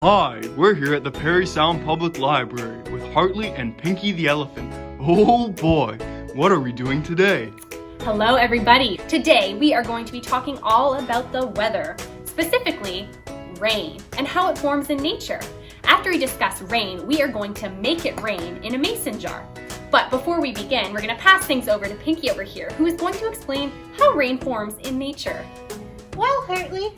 Hi, we're here at the Parry Sound Public Library with Hartley and Pinkie the elephant. Oh boy, what are we doing today? Hello everybody! Today we are going to be talking all about the weather, specifically rain, and how it forms in nature. After we discuss rain, we are going to make it rain in a mason jar. But before we begin, we're going to pass things over to Pinkie over here, who is going to explain how rain forms in nature. Well, Hartley,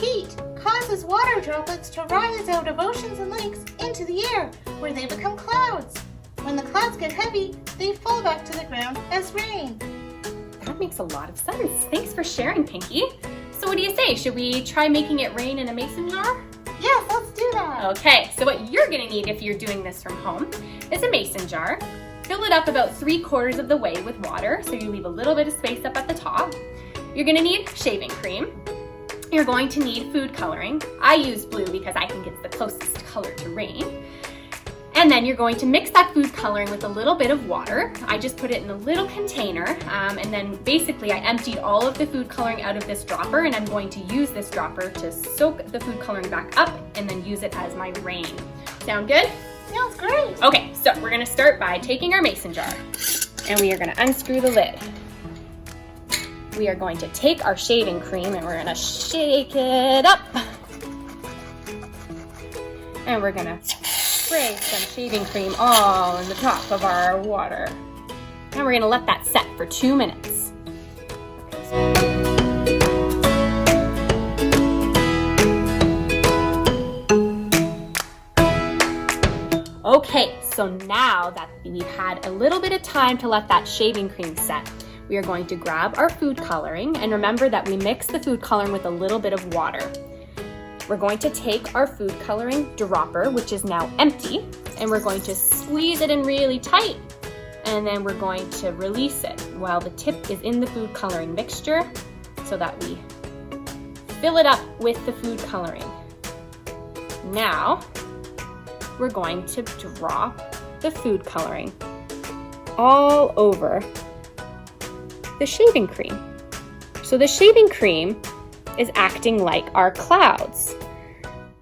heat causes water droplets to rise out of oceans and lakes into the air, where they become clouds. When the clouds get heavy, they fall back to the ground as rain. That makes a lot of sense. Thanks for sharing, Pinkie. So what do you say? Should we try making it rain in a mason jar? Yes, let's do that. Okay, so what you're gonna need if you're doing this from home is a mason jar. Fill it up about 3/4 of the way with water, so you leave a little bit of space up at the top. You're gonna need shaving cream. You're going to need food coloring. I use blue because I think it's the closest color to rain. And then you're going to mix that food coloring with a little bit of water. I just put it in a little container, and then basically I emptied all of the food coloring out of this dropper, and I'm going to use this dropper to soak the food coloring back up and then use it as my rain. Sound good? Sounds great. Okay, so we're gonna start by taking our mason jar, and we are gonna unscrew the lid. We are going to take our shaving cream and we're gonna shake it up. And we're gonna spray some shaving cream all in the top of our water. And we're gonna let that set for 2 minutes. Okay, so now that we've had a little bit of time to let that shaving cream set, we are going to grab our food coloring, and remember that we mix the food coloring with a little bit of water. We're going to take our food coloring dropper, which is now empty, and we're going to squeeze it in really tight, and then we're going to release it while the tip is in the food coloring mixture so that we fill it up with the food coloring. Now, we're going to drop the food coloring all over the shaving cream. So the shaving cream is acting like our clouds.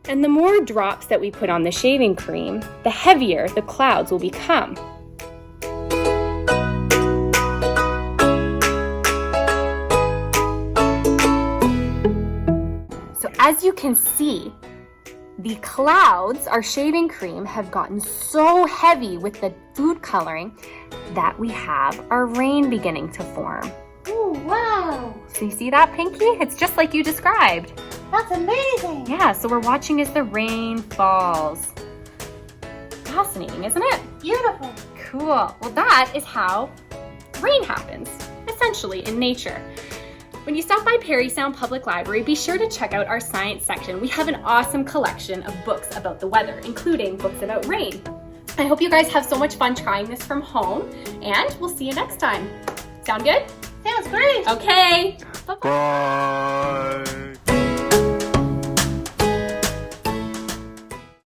And the more drops that we put on the shaving cream, the heavier the clouds will become. So as you can see, the clouds, our shaving cream, have gotten so heavy with the food coloring that we have our rain beginning to form. Ooh, wow. So you see that, Pinkie? It's just like you described. That's amazing. Yeah, so we're watching as the rain falls. Fascinating, isn't it? Beautiful. Cool. Well, that is how rain happens, essentially, in nature. When you stop by Parry Sound Public Library, be sure to check out our science section. We have an awesome collection of books about the weather, including books about rain. I hope you guys have so much fun trying this from home, and we'll see you next time. Sound good? Sounds great. Okay. Bye-bye. Bye.